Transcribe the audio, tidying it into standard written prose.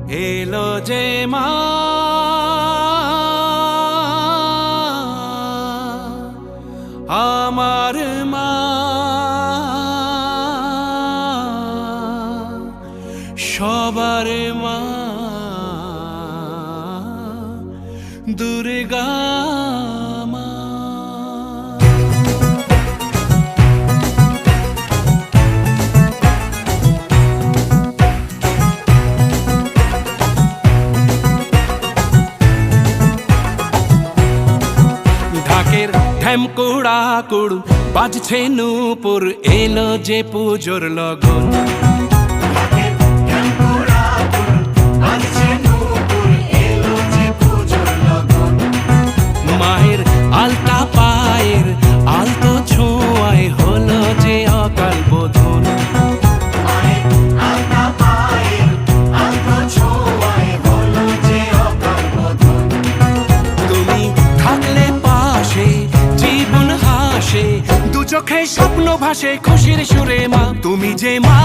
এলো যে মা আমার মা, সবার মা দুর্গা মা। ঢাকের ঢ্যামকুড়া কুড় বাজছে নূপুর, এলো যে পুজোর লগন। মায়ের আলতা পায়ের আলতো ছোঁয়ায় হলো যে অকাল বোধন। তুমি থাকলে পাশে জীবন হাসে, দু চোখে স্বপ্ন ভাসে খুশির সুরে মা। তুমি যে মা